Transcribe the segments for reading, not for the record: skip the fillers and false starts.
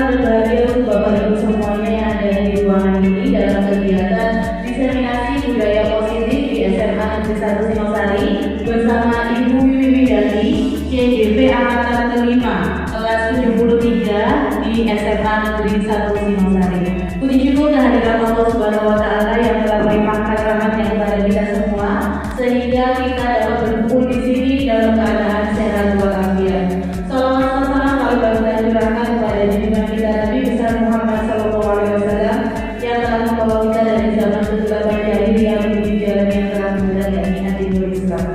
berbahagia untuk Bapak Ibu semuanya yang ada di ruangan ini dalam kegiatan diseminasi budaya positif di SMA Negeri 1 Singosari bersama Ibu Wiwi Widati, CGP Angkatan kelima, kelas 73 di SMA Negeri 1 Singosari. Puji syukur kehadiran Allah Subhanahu wa Ta'ala yang telah melimpahkan rahmatnya kepada kita semua sehingga kita dapat berkumpul di sini dalam keadaan sehat walafiat. Salawat salam kami bangga curahkan kepada junjungan kita Nabi besar Muhammad SAW yang telah membawa kita dari zaman kegelapan jahiliyah menuju jalan yang terang benderang yakni Dinul Islam.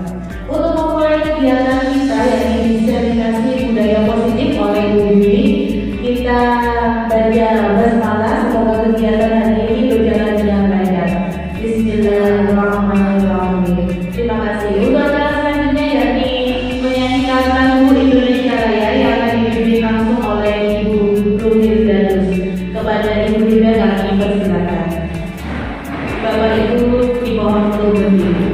Untuk memulai kegiatan kita yakni diseminasi budaya positif oleh Ibu Wiwi, kita baca basmalah. Semoga kegiatan hari ini berjalan dengan baik. Bismillahirrahmanirrahim. Terima kasih. Untuk acara selanjutnya yakni menyanyikan lagu Indonesia Raya yang akan dibimbing langsung oleh Ibu Ruhil Danus. Kepada Ibu Rida kami persilakan. Bapak Ibu dimohon untuk berdiri.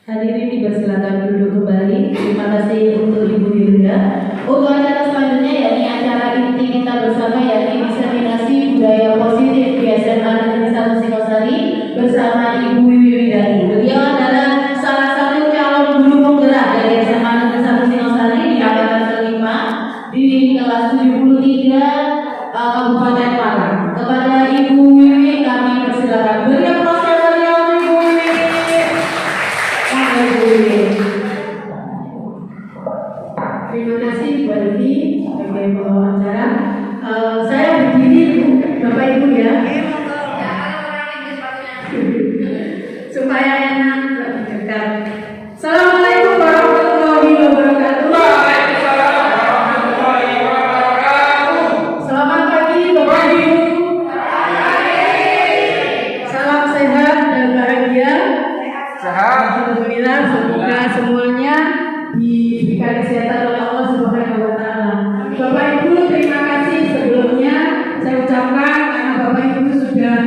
Hadirin dipersilakan duduk kembali. Terima kasih untuk Ibu Hilda. Untuk acara selanjutnya yakni acara inti kita bersama yakni diseminasi budaya positif di SMA Negeri 1 Singosari bersama Ibu Wiwi Widati. Beliau adalah salah satu calon guru penggerak dari SMA Negeri 1 Singosari di angkatan kelima di kelas 73 Kabupaten Malang. Kepada Ibu Wiwi kami persilakan. Berikan proses beliau Ibu Wiwi. Terima kasih Bu Alfi sebagai pembawa acara. Saya berdiri Bapak Ibu ya, supaya enak lebih dekat. Assalamualaikum warahmatullahi wabarakatuh. Waalaikumsalam warahmatullahi wabarakatuh. Selamat pagi Bapak Ibu. Salam sehat dan bahagia. Sehat. Alhamdulillah, semoga semuanya diberikan kesehatan oleh Allah Subhanahu wa Ta'ala. Bapak Ibu, terima kasih sebelumnya saya ucapkan karena Bapak Ibu sudah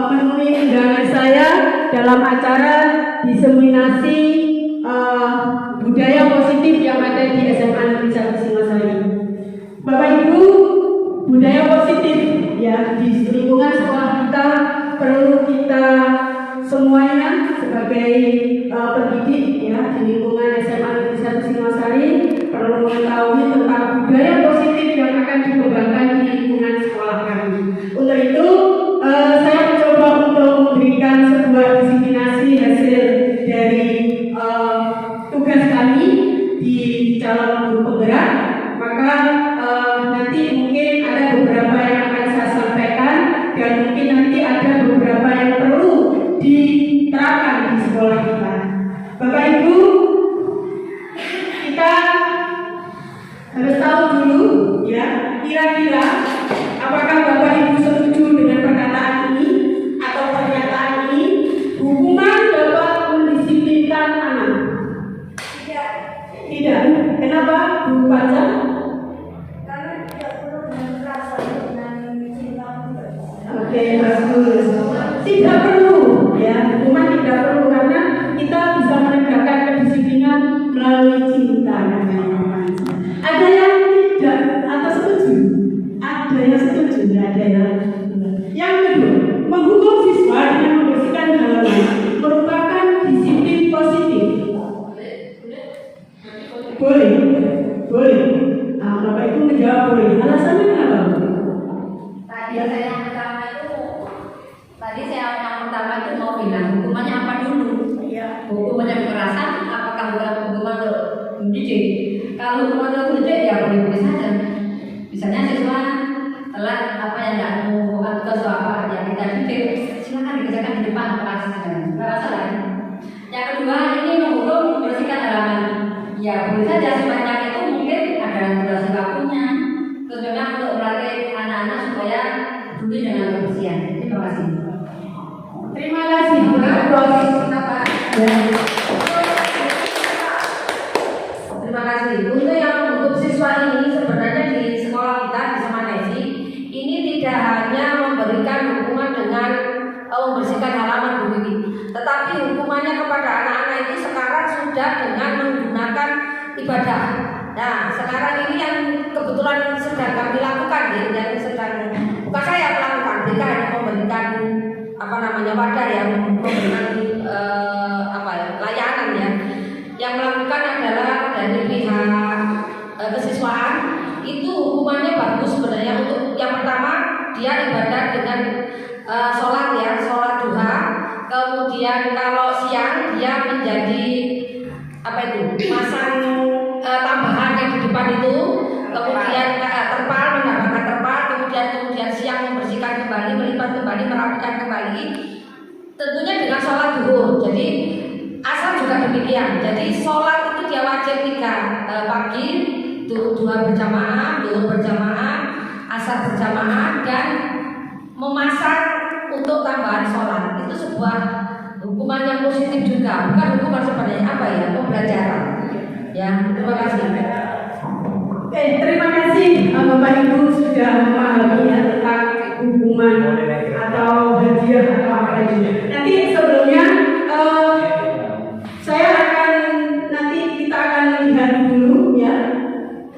memenuhi undangan saya dalam acara diseminasi budaya positif yang ada di SMA Negeri 1 Singosari. Bapak Ibu, budaya positif ya di lingkungan sekolah kita perlu kita semuanya sebagai pendidik ya di lingkungan SMA Negeri 1 Singosari perlu mengetahui tentang budaya positif yang akan dikembangkan di lingkungan sekolah kami. Untuk itu saya mencoba untuk memberikan sebuah diseminasi sekolah kita. Bapak Ibu, kita harus tahu dulu ya, kira-kira apakah Bapak Ibu setuju dengan perkataan ini atau pernyataan ini? Hukuman dapat mendisiplinkan anak. Tidak. Kenapa, Bu Panca? Karena tidak perlu dengan rasa dengan cinta. Oke, bagus. Tidak perlu, ya. Hukuman tidak perlu karena kita bisa menegakkan kedisiplinan melalui cinta. Ada yang tidak atau setuju? Ada yang setuju, nggak ada yang. Yang kedua, menghukum siswa dengan membersihkan halaman merupakan disiplin positif. Boleh, boleh. Nah, Bapak Ibu menjawab boleh. Alasannya kenapa? Tadi saya yang pertama itu mau bilang hukumannya apa dulu? Iya. Hukumannya kekerasan, apakah hukuman mendidik? Kalau hukuman mendidik ya boleh saja. Misalnya siswa telat apa yang nggak mau tugas atau apa yang kita didik, silakan dikerjakan di depan kelas, nggak masalah. Yang kedua ini menghukum membersihkan halaman. Ya boleh saja sebanyak itu mungkin ada durasi waktunya. Terus memang untuk melatih anak-anak supaya peduli dengan kebersihan. Terima kasih. Terima kasih, Prof. Terima kasih. Untuk yang menghukum siswa ini sebenarnya di sekolah kita di Semanesi ini tidak hanya memberikan hukuman dengan membersihkan halaman Bu Wiwi, tetapi hukumannya kepada anak-anak itu sekarang sudah dengan menggunakan ibadah. Nah, sekarang ini yang kebetulan sedang kami lakukan, yang sedang bukan saya melakukan, mereka hanya memberikan wadah yang memberikan layanan ya. Yang melakukan adalah dari pihak kesiswaan. Itu hukumannya bagus sebenarnya. Untuk yang pertama dia ibadah dengan sholat ya, sholat duha. Kemudian kalau siang dia menjadi masang tambahan yang di depan itu. Kemudian terpal, menambahkan terpal. Kemudian siang membersihkan kembali, melipat kembali, merapikan kembali. Tentunya dengan sholat duhur. Jadi asar juga demikian. Jadi sholat itu dia wajib 3 pagi, dua berjamaah, duhur berjamaah, asar berjamaah, dan memasak untuk tambahan sholat. Itu sebuah hukuman yang positif juga, bukan hukuman sebenarnya pembelajaran. Ya, terima kasih. Oke, terima kasih Bapak Ibu sudah memahami ya tentang hukuman atau hadiah atau apa itu. Nanti sebelumnya kita akan lihat dulu ya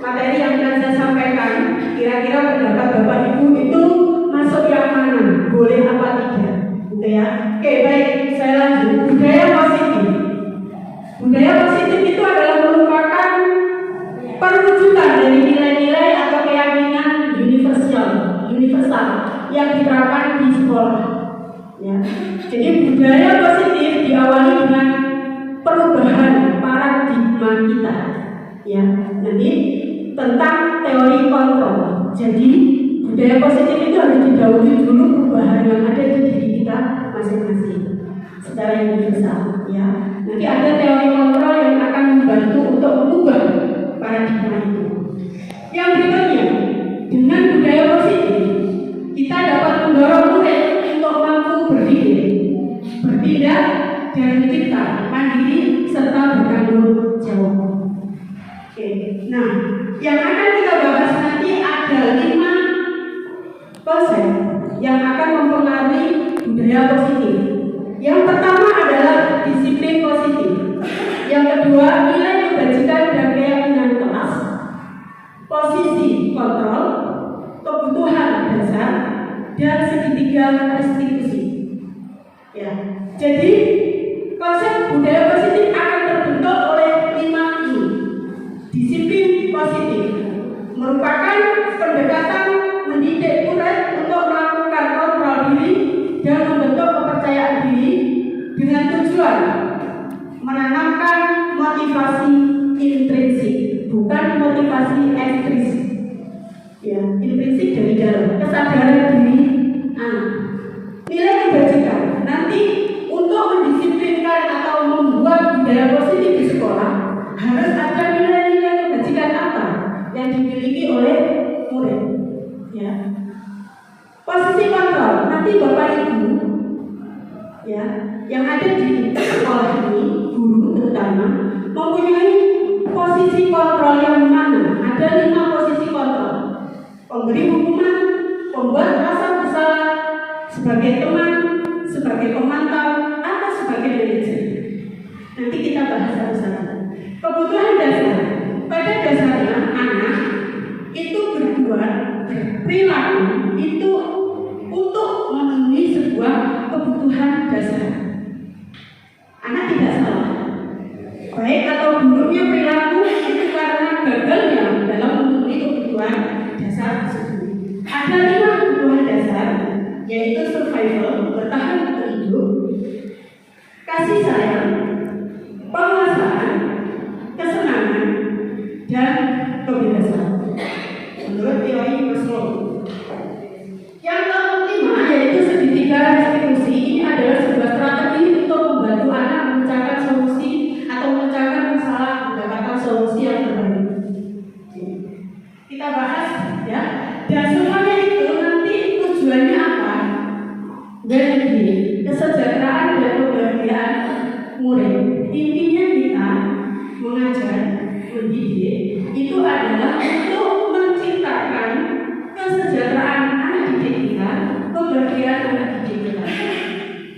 materi yang akan saya sampaikan. Kira-kira pendapat Bapak Ibu itu masuk yang mana? Boleh apa tidak? Gitu ya. Oke, baik, saya lanjut. Budaya positif. Budaya positif itu adalah merupakan perwujudan dari nilai-nilai atau keyakinan universal yang diterapkan di sekolah. Ya. Jadi budaya positif diawali dengan perubahan paradigma kita. Ya, nanti tentang teori kontrol. Jadi budaya positif itu harus didahului dulu perubahan yang ada di diri kita masing-masing secara universal. Ya, nanti ada teori kontrol yang akan membantu untuk mengubah paradigma itu. Yang berikutnya, dengan budaya positif kita dapat mendorong murid untuk mampu berpikir, bertindak, dan mencipta, mandiri, serta bertanggung jawab. Oke, nah yang akan kita bahas nanti ada 5 konsep yang akan mempengaruhi budaya positif. Yang pertama adalah disiplin positif. Yang kedua, nilai kebajikan dan keyakinan kelas, posisi kontrol, kebutuhan dasar, dan segitiga restitusi. Ya, jadi konsep budaya positif akan terbentuk oleh 5 ini. Disiplin positif merupakan pendekatan mendidik murid untuk melakukan kontrol diri dan membentuk kepercayaan diri dengan tujuan menanamkan motivasi intrinsik, bukan motivasi ekstrinsik. Ya, intrinsik dari dalam kesadaran diri anak. Nilai kebajikan nanti untuk mendisiplinkan atau ya yang ada di sekolah ini, guru terutama mempunyai posisi kontrol yang mana? Ada 5 posisi kontrol: pemberi hukuman, pembuat rasa bersalah, sebagai teman, sebagai pemantau, atau sebagai manajer. Nanti kita bahas satu-satu. Kebutuhan dasar, pada dasarnya anak itu berbuat perilaku itu untuk memenuhi sebuah kebutuhan dasar. Anak tidak salah, baik atau buruknya perilaku itu karena gagalnya dalam memenuhi kebutuhan dasar tersebut. Ada 5 kebutuhan dasar, yaitu survival, bertahan untuk hidup, kasih sayang, penguasaan, kesenangan, dan kebebasan. Menurut teori Maslow. Yang kelima yaitu segitiga restitusi. Ini adalah sebuah strategi untuk membantu anak memecahkan solusi atau memecahkan masalah, mendapatkan solusi yang terbaik. Kita bahas ya. Dan semuanya itu nanti tujuannya apa? Dan begini, kesejahteraan dan kebahagiaan murid. Intinya kita mengajar, mendidik itu adalah untuk menciptakan kesejahteraan anak didik kita, kebahagiaan anak didik kita.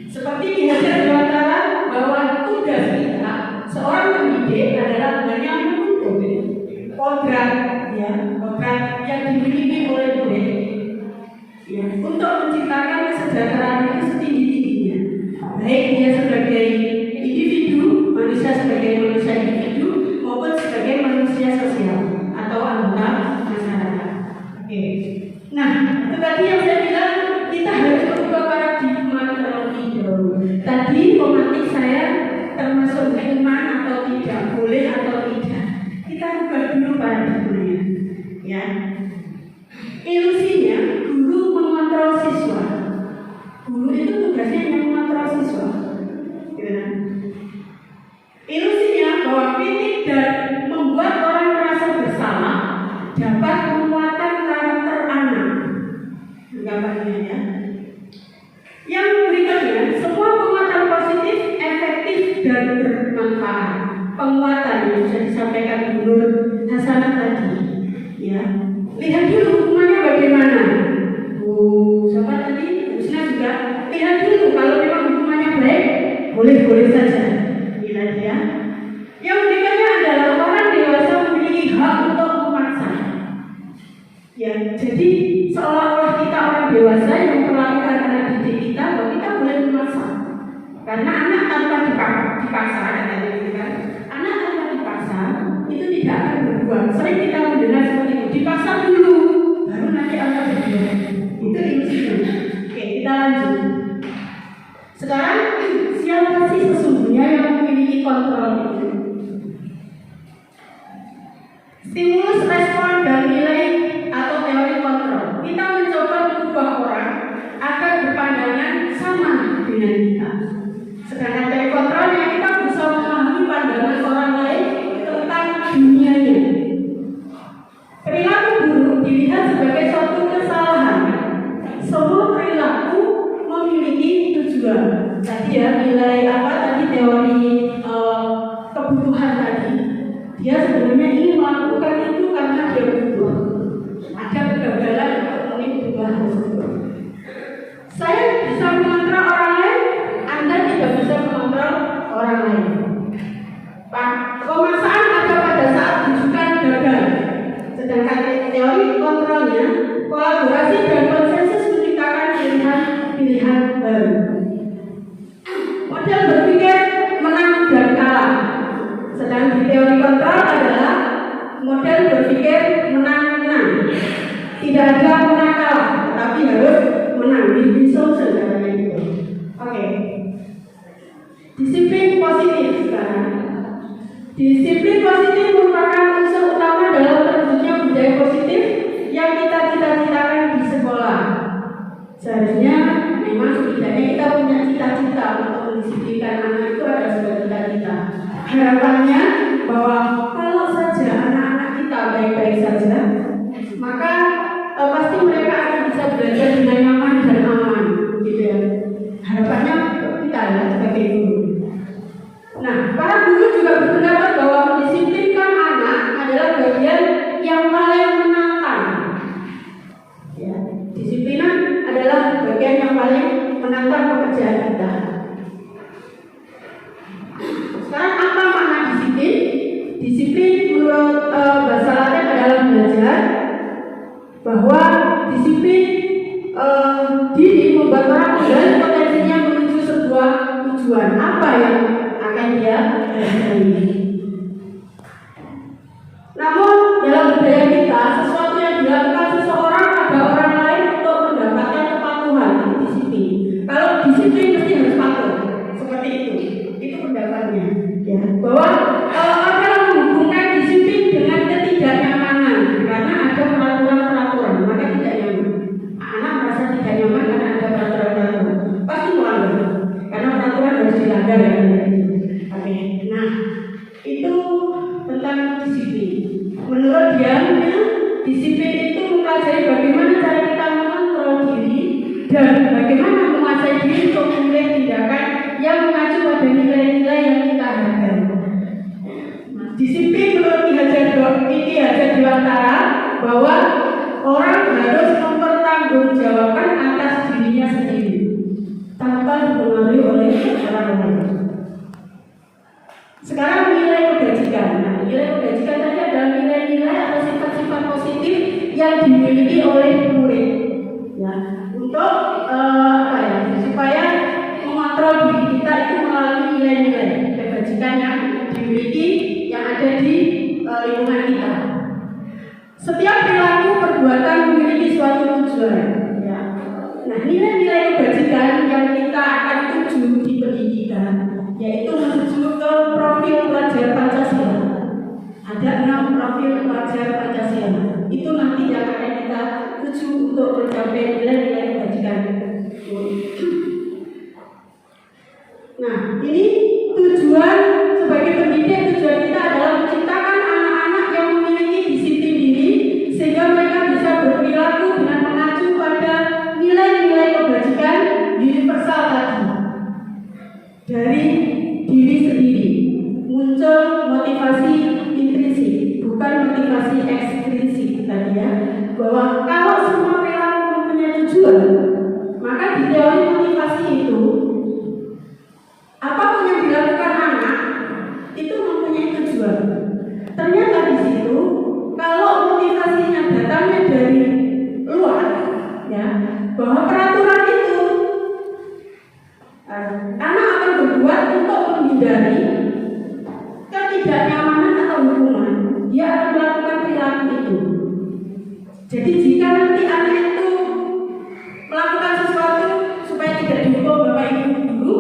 Seperti diajar di antara bahwa tugas kita seorang pendidik adalah hanya menuntut kodrat, ya, kodrat yang dimiliki oleh murid, ya, untuk menciptakan kesejahteraan itu setinggi-tingginya. Baik dia sebagai individu, manusia sebagai manusia individu, maupun sebagai manusia sosial atau anggota masyarakat. Oke. Nah, itu tadi yang saya bilang kita harus berubah paradigma terlebih dahulu. Tadi pematik saya termasuk iman atau tidak, boleh atau tidak. Kita ubah dulu paradigmanya, ya. Ilusinya guru mengontrol siswa. Guru itu tugasnya yang mengontrol siswa. Gimana? Ilusinya bahwa kritik dan membuat orang merasa bersalah dapat menguatkan karakter anak. Gambarnya ya. Yang berikutnya, semua penguatan positif, efektif dan bermanfaat. Penguatan yang sudah disampaikan Gubernur Hasanah tadi, ya. Lihat dulu hukumannya bagaimana. Siapa tadi? Husna juga. Lihat dulu kalau memang hukumannya baik, boleh-boleh saja. Dia. Yang berikutnya adalah orang dewasa memiliki hak untuk memaksa. Ya, jadi seolah-olah kita orang dewasa yang memperlakukan anak didik kita, bahwa kita boleh memaksa. Karena anak tanpa dipaksa, kan? Anak tanpa dipaksa itu tidak akan berbuat. Sering kita mendengar seperti itu. Dipaksa dulu, baru nanti akan berbuat. Itu ilusinya. Oke, kita lanjut. Sekarang siapa sih sesungguhnya yang memiliki kontrol itu? Stimulus, respon, dan nilai atau teori kontrol. Kita mencoba mengubah orang agar berpandangan sama dengan kita. Sedangkan teori kontrolnya kita bisa memahami pandangan orang lain tentang dunianya. Perilaku buruk dilihat sebagai suatu kesalahan. Semua perilaku memiliki tujuan. Tadi ya nilai apa tadi teori kebutuhan tadi. Dia sebenarnya ingin melakukan itu karena dia butuh. Ada kegagalan untuk memenuhi kebutuhan tersebut. Saya bisa mengontrol orang lain, Anda tidak bisa mengontrol orang lain. Pemaksaan ada pada saat rujukan gagal. Sedangkan teori kontrolnya, kolaborasi dan konsensus menciptakan pilihan baru. Model berpikir menang dan kalah. Sedang di teori kontrol adalah model berpikir menang-menang. Tidak ada menang kalah, tapi harus menang. Win-win solution namanya itu. Oke. Disiplin positif sekarang. Disiplin positif merupakan unsur utama dalam terwujudnya budaya positif yang kita cita-citakan di sekolah. Seharusnya memang setidaknya kita punya cita-cita untuk mendisiplinkan anak itu ada sebuah cita-cita. Harapannya bahwa kalau saja anak-anak kita baik-baik saja, maka pasti mereka akan bisa belajar dengan nyaman dan aman, gitu ya. Harapannya kita ya. Nah, para guru juga berpendapat bahwa mendisiplinkan anak adalah bagian yang paling menantang. Ya, disiplinan adalah bagian yang paling menantang pekerjaan kita. Sekarang apa makna disiplin? Disiplin menurut bahasa Latin adalah belajar, bahwa disiplin diri membuat orang menggali potensinya menuju sebuah tujuan. Apa yang akan dia lakukan? Namun dalam budaya kita, sesuatu yang dilakukan seseorang pada orang lain untuk mendapatkan kepatuhan itu disiplin. Kalau disiplin mesti harus patuh, seperti itu. Itu pendapatnya. Ya, bahwa ada menghubungkan disiplin dengan ketidaknyamanan karena ada peraturan-peraturan, maka tidak nyaman. Anak merasa tidak nyaman karena ada peraturan-peraturan, pasti melanggar karena peraturan harus dilanggar ya. Oke, nah itu tentang disiplin. Menurut dia, disiplin itu mempelajari bagaimana cara kita mengontrol diri dan bagaimana menguasai diri untuk memilih tindakan yang mengacu pada nilai-nilai yang kita harapkan. Disiplin menurut Ki Hajar Dewantara bahwa orang harus mempertanggungjawabkan atas dirinya sendiri tanpa dipengaruhi oleh orang lain. Sekarang nilai kebajikan. Nah, nilai kebajikan tadi adalah nilai-nilai atau sifat-sifat positif yang dimiliki oleh murid. Ya, untuk supaya mengontrol diri kita itu melalui nilai-nilai kebajikan yang dimiliki yang ada di lingkungan kita. Setiap perilaku perbuatan memiliki suatu tujuan. Ya. Nah, nilai-nilai kebajikan yang kita akan tuju di pendidikan yaitu menuju ke profil pelajar Pancasila. Ada 6 profil pelajar Pancasila. Itu nanti yang akan kita tuju untuk mencapai nilai-nilai kebajikan. Nah, ini tujuan sebagai pendidik, tujuan kita adalah menciptakan anak-anak yang memiliki disiplin diri sehingga mereka bisa berperilaku dengan mengacu pada nilai-nilai kebajikan universal tadi. Dari diri sendiri muncul motivasi intrinsik, bukan motivasi ekstrinsik tadi ya. Bahwa kalau semua perilaku mempunyai tujuan, maka di teori motivasi itu apapun yang dilakukan anak itu mempunyai tujuan. Ternyata di situ kalau motivasinya datangnya dari luar, ya, bahwa peraturan itu anak akan berbuat untuk menghindari ketidaknyamanan atau hukuman. Dia akan melakukan perilaku itu. Jadi jika nanti anak itu melakukan sesuatu supaya tidak dihukum bapak ibu guru,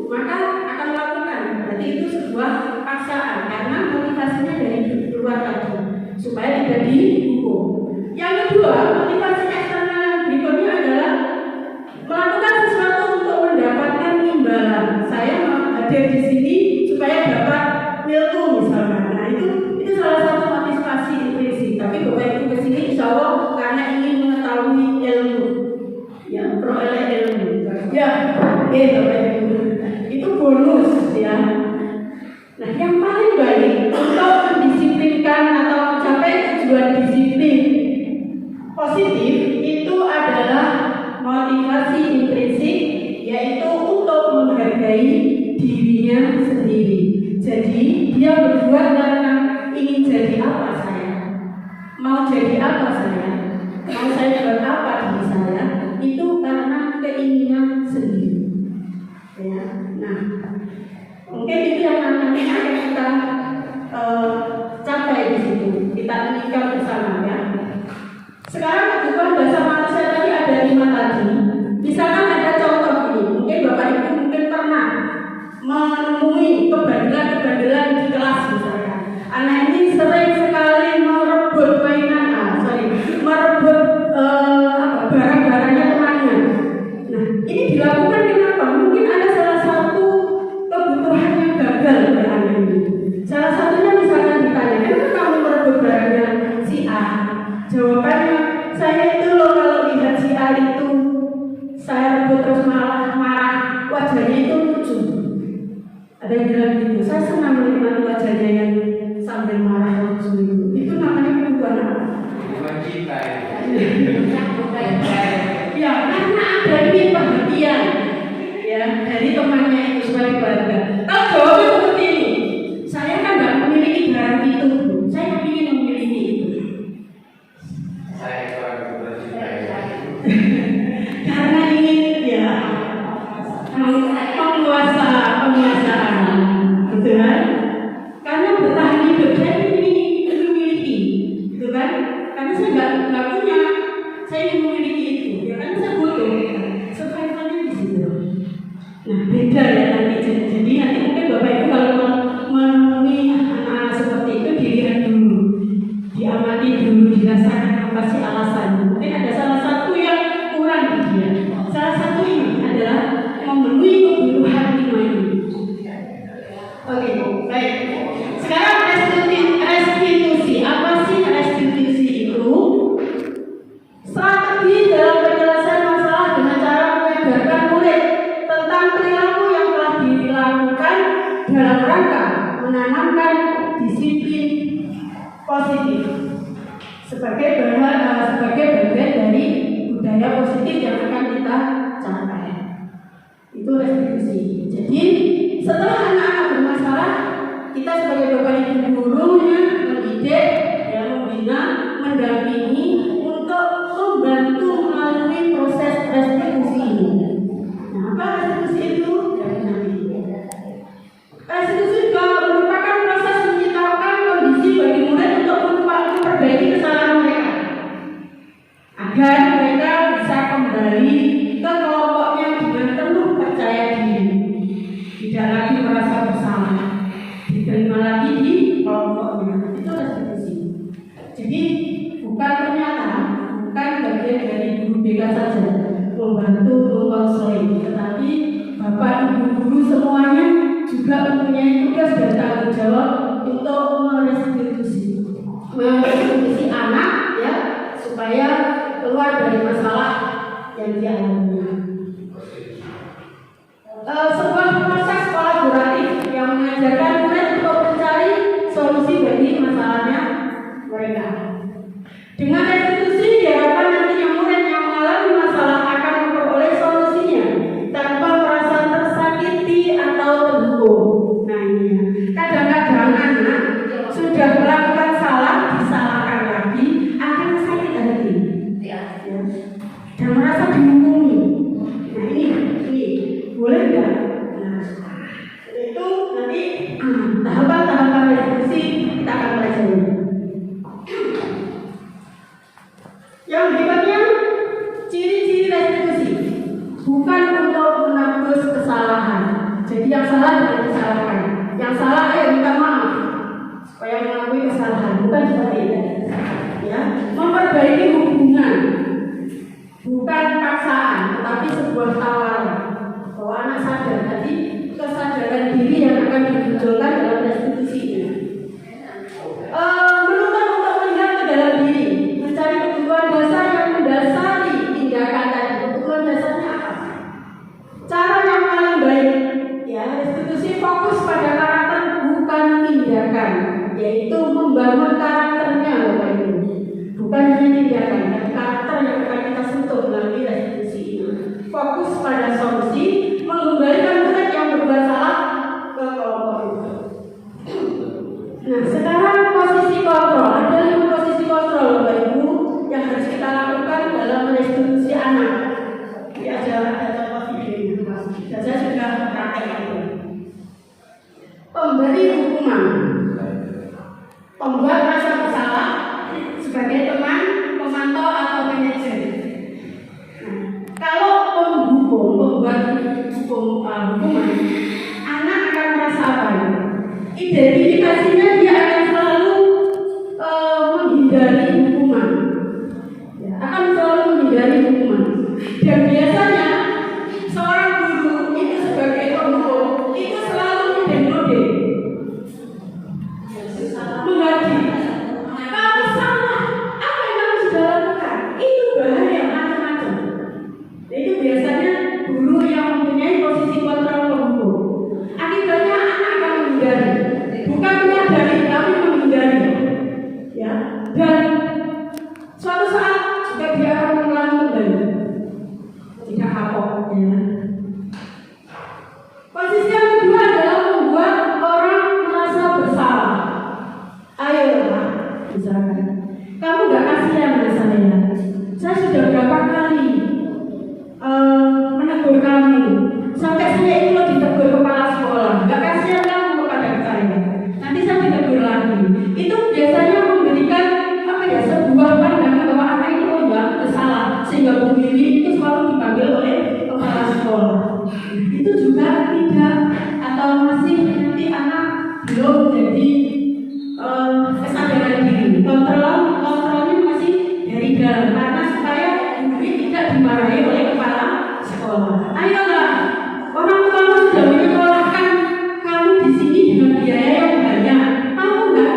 maka akan melakukan. Berarti itu sebuah paksaan karena motivasinya dari luar tadi supaya tidak dihukum. Yang kedua, motivasi eksternal yang berikutnya adalah melakukan sesuatu untuk mendapatkan imbalan. Saya hadir di sini supaya dapat ilmu misalnya. Nah itu salah satu motivasi intrinsik. Tapi bapak ibu kesini insya Allah karena ingin mengetahui ilmu, ya memperoleh ilmu. Ya, oke bapak ibu. Itu bonus ya. Nah yang paling baik untuk mendisiplinkan atau mencapai tujuan disiplin positif itu adalah motivasi intrinsik, yaitu untuk menghargai dirinya sendiri. Jadi dia berbuat karena ingin jadi apa saya, mau jadi apa saya, mau saya buat apa diri saya, itu karena keinginan sendiri. Ya, nah mungkin itu yang nanti akan kita capai di situ, kita inginkan bersama ya. Sekarang kebutuhan dasar manusia tadi ada 5 tadi. Misalkan ada contoh ini, mungkin bapak ibu mungkin pernah menemui kebandelan di kelas misalkan. Anak ini sering sekali merebut merebut barang-barangnya temannya. Nah ini dilakukan kenapa? Mungkin ada salah satu kebutuhan yang gagal oleh anak ini. Salah satunya misalkan ditanya, kenapa kamu merebut barangnya si A? Jawabannya, saya itu loh kalau lihat si A itu saya rebut terus malah marah, wajahnya itu lucu. Ada yang bilang gitu, saya senang menikmati wajahnya yang sambil marah waktu itu namanya perempuan apa? Bukan kita Ya, karena ada ini perhatian ya dari temannya itu sebagai bangga. Kalau jawabnya seperti ini, saya kan nggak memiliki barang itu, saya ingin memiliki itu. Saya kurang bercinta. Karena ingin ya penguasaan, betul kan? Karena bertahan hidup saya ingin memiliki, betul kan? Karena saya nggak punya, saya ingin memiliki itu. Ya karena saya butuh. Survivalnya di situ. Nah beda ya nanti. Jadi nanti mungkin Bapak Ibu kalau menemui anak-anak seperti itu dilihat dulu, diamati dulu, dirasakan apa sih alasannya. Mungkin ada salah satu yang kurang di dia. Salah satu ini adalah memenuhi kebutuhan lima ini. Oke, baik. Sekarang restitusi. Apa sih restitusi itu? Strategi dalam penyelesaian masalah dengan cara mengajarkan murid tentang perilaku yang telah dilakukan dalam rangka menanamkan disiplin positif sebagai bagian dari budaya positif yang akan kita capai. Itu restitusi. Jadi setelah anak-anak bermasalah, kita sebagai bapak ibu gurunya mendidik, ya, membina, mendampingi untuk membantu melalui proses restitusi ini. Nah, apa restitusi itu? Restitusi juga merupakan proses menciptakan kondisi bagi murid untuk memperbaiki kesalahan mereka agar mereka bisa kembali ke kelompoknya dengan penuh percaya diri, tidak lagi merasa bersalah, diterima lagi di kelompoknya. Itu restitusi. Jadi bukan ternyata bukan bagian dari guru BK saja membantu mengkonseling, tetapi bapak ibu guru semuanya juga mempunyai tugas dan tanggung jawab untuk merestitusi anak ya supaya keluar dari masalah yang dia alami. Sebuah proses kolaboratif yang mengajarkan murid untuk mencari solusi bagi masalahnya mereka. Dengan restitusi diharapkan nantinya murid yang mengalami masalah akan memperoleh solusinya tanpa merasa tersakiti atau terhukum. Nah ini ya. Kadang-kadang anak sudah melakukan salah, disalahkan lagi, akhirnya sakit hati dan merasa dihukumi. Nah ini boleh nggak? Nah itu nanti tahapan-tahapan restitusi kita akan pelajari. Yang berikutnya ciri-ciri restitusi bukan untuk menebus kesalahan. Jadi yang salah jangan disalahkan, yang salah minta maaf supaya mengakui kesalahan, bukan seperti itu. Ya, memperbaiki hubungan bukan paksaan, tetapi sebuah tawaran bahwa anak sadar tadi kesadaran diri yang akan dimunculkan dalam restitusi ini. Menuntut untuk melihat ke dalam diri, mencari kebutuhan dasar yang mendasari tindakan tadi. Kebutuhan dasarnya apa? Cara yang paling baik, ya restitusi fokus pada karakter bukan tindakan, yaitu membangun karakternya Bapak Ibu. Bukan hanya tindakan, dan karakter yang akan kita sentuh melalui restitusi ini. Fokus pada solusi, mengembalikan murid yang berbuat salah ke kelompok itu. Nah, sekarang posisi kontrol. Ada 5 posisi kontrol Bapak Ibu yang harus kita lakukan dalam restitusi anak. Ini ada contoh videonya. Dan saya sudah praktekkan itu. Pemberi hukuman, pembuat rasa bersalah sebagai teman, pemantau atau manajer. Nah, kalau pembuat hukuman, anak akan merasa apa? Identifikasinya dia akan selalu menghindari hukuman, ya, akan selalu menghindari hukuman. Dan biasanya seorang guru itu sebagai penghukum itu selalu mengode, menggaji. Kamu salah, apa yang kamu sudah lakukan? Itu bahaya macam-macam. Itu biasanya guru yang mempunyai posisi kontrol penghukum. Akibatnya ditegur kepala sekolah, nggak kasihan kamu kepada saya. Nanti saya ditegur lagi. Itu biasanya memberikan apa ya, sebuah pandangan bahwa anak itu bersalah, sehingga Bu Wiwi itu selalu dipanggil oleh kepala sekolah. Itu juga tidak, atau masih nanti anak belum jadi kesadaran diri. Kontrolnya masih dari dalam, karena supaya Bu Wiwi tidak dimarahi oleh kepala sekolah. Ayolah, orang tua sudah menyekolahkan kamu di sini dengan biaya yang banyak. Kamu nggak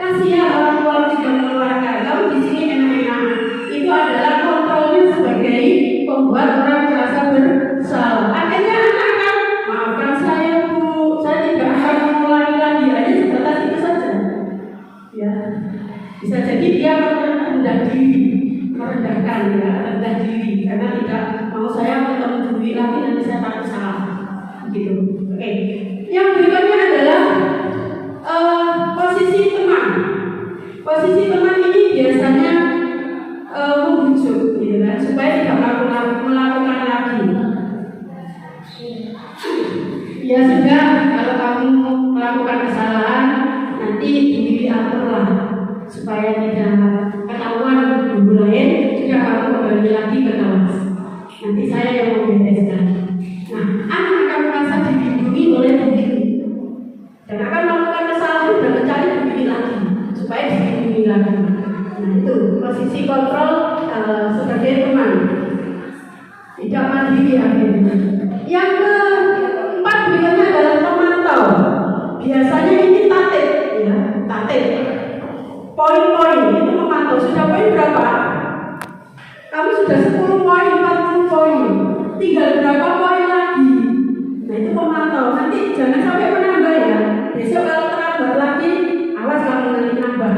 kasihan orang tua juga mengeluarkan. Kamu di sini enak-enak. Itu adalah kontrolnya sebagai pembuat orang merasa bersalah. Akhirnya anak akan maafkan saya Bu, saya tidak akan mengulangi lagi. Hanya sebatas itu saja. Ya, bisa jadi dia merendah diri, merendahkan ya, rendah diri karena tidak mau saya ketemu duit lagi nanti saya takut salah, gitu. Oke. Yang berikutnya adalah posisi teman. Posisi teman ini biasanya membujuk, gitu kan, supaya tidak melakukan lagi. Ya sudah, kalau kamu melakukan kesalahan nanti diaturlah supaya tidak ketahuan guru lain, sudah kamu kembali lagi ke kelas. Nanti saya yang membereskan. Nah, anak akan merasa dilindungi oleh diri dan akan melakukan kesalahan dan mencari diri lagi supaya dilindungi lagi. Nah, itu posisi kontrol sebagai teman, tidak mandiri akhirnya. Yang keempat berikutnya adalah pemantau. Biasanya ini tatip, ya, tatip. Poin-poin itu memantau, sudah poin berapa? Kamu sudah 10 poin, 40 poin, tinggal berapa poin lagi? Nah itu pemantau, nanti jangan sampai menambah ya. Besok kalau terlambat lagi, awas kamu nanti nambah.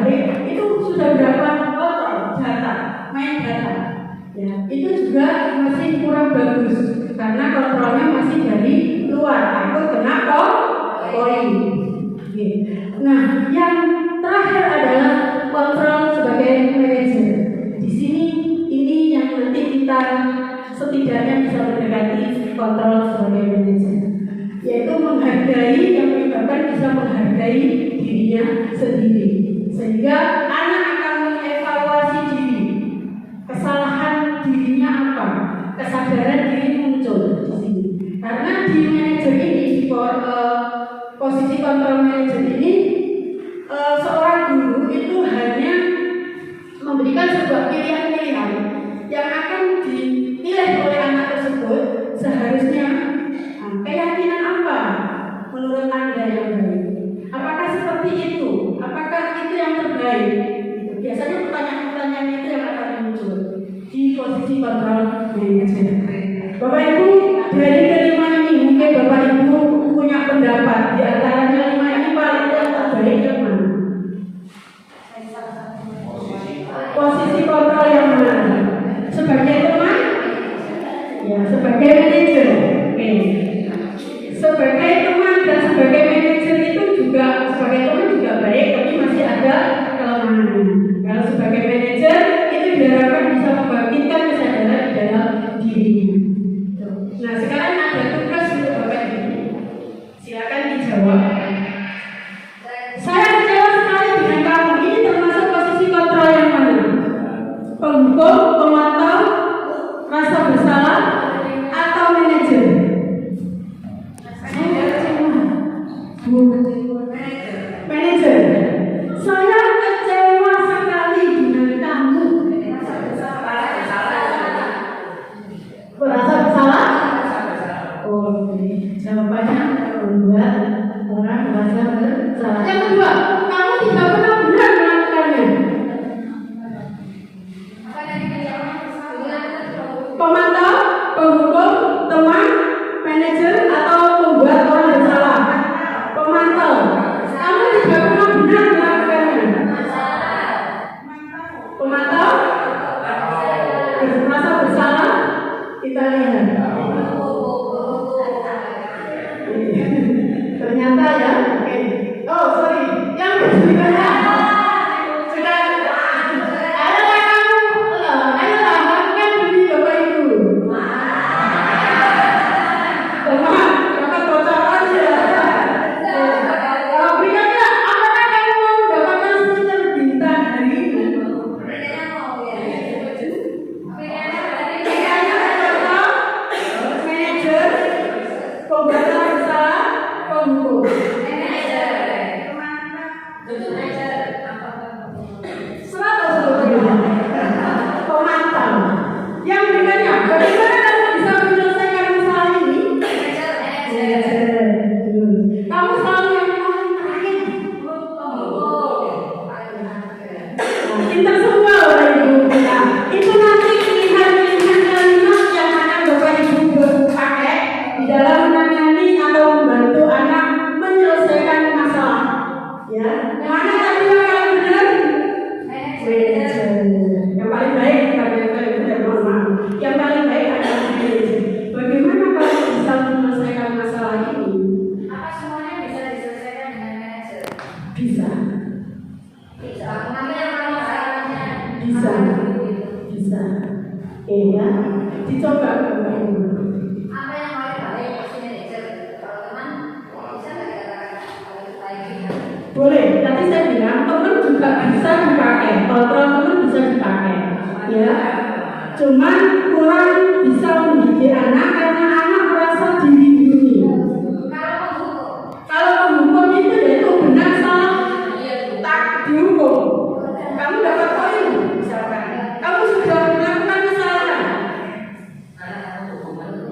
Itu sudah berapa? Data, main data. Ya, itu juga masih kurang bagus karena kontrolnya masih dari luar, takut kena poin. Nah, yang terakhir adalah kontrol sebagai manajer. Di sini ini yang nanti kita setidaknya bisa mendekati kontrol sebagai manajer, yaitu menghargai, yang menyebabkan bisa menghargai dirinya sendiri, sehingga anak akan mengevaluasi diri, kesalahan dirinya apa, kesadaran diri muncul di sini. Karena di manajer ini, di posisi kontrol manajer ini, seorang guru itu hanya memberikan sebuah pilihan-pilihan yang akan dipilih oleh anak tersebut. Seharusnya keyakinan apa menurut Anda yang baik? Apakah seperti itu? Apakah itu yang terbaik? Biasanya pertanyaan-pertanyaan itu yang akan muncul di posisi kontrol manajer. Bapak Ibu, dari kelima ini mungkin Bapak Ibu punya pendapat di antaranya 5 ini paling yang terbaik yang mana? Posisi kontrol yang mana? Sebagai teman? Ya, sebagai manajer. Oke. Sebagai teman dan sebagai manajer itu juga, sebagai teman juga baik, tapi masih ada kelemahannya. Kalau sebagai manajer itu diharapkan bisa membangkitkan kesadaran di dalam diri. Nah, sekarang ada tugas untuk Bapak Ibu. Silakan dijawab. Saya kecewa sekali dengan kamu. Ini termasuk posisi kontrol yang mana? Penghukum, pemantau, rasa bersalah, atau manajer? Saya kecewa. Manajer. Saya kecewa sekali dengan kamu. Merasa bersalah? Oh, jawabannya kedua, orang merasa bersalah. Yang kedua, kamu tidak pernah benar melakukannya. Pemantau, penghukum, teman, manajer, atau membuat orang bersalah? Pemantau. Kamu tidak pernah benar melakukannya. Pemantau, merasa bersalah. Kita lihat. Ternyata ya, oke. Oh sorry, yang berikutnya sudah. Ayolah kamu, ayolah lakukan demi Bapak Ibu. Teman, penghukum? Pemantau. Yang berikutnya, bagaimana kamu bisa menyelesaikan masalah ini? Kamu selalu yang paling terakhir. Pintar semua Bapak Ibu. Nah, itu nanti pilihan-pilihan kalimat yang akan Bapak Ibu pakai di dalam menangani atau membantu anak menyelesaikan masalah. Ya, yang mana tadi yang paling benar? Yang paling baik yang paling baik adalah bagaimana kamu bisa menyelesaikan masalah ini? Apa semuanya bisa diselesaikan dengan manajer? Bisa. Mengambil apa masalahnya? Bisa. Bisa. Iya. Dicoba. Apa yang paling baik si manajer? Kalau teman bisa nggak dikatakan paling baik? Boleh. Tadi saya bilang teman juga bisa dipakai. Kalau teman bisa dipakai. Ya. Cuman kurang bisa mendidik anak karena anak merasa dilindungi. Kalau menghukum itu yaitu benar salah tak dihukum. Kamu dapat poin misalkan. Kamu sudah melakukan kesalahan.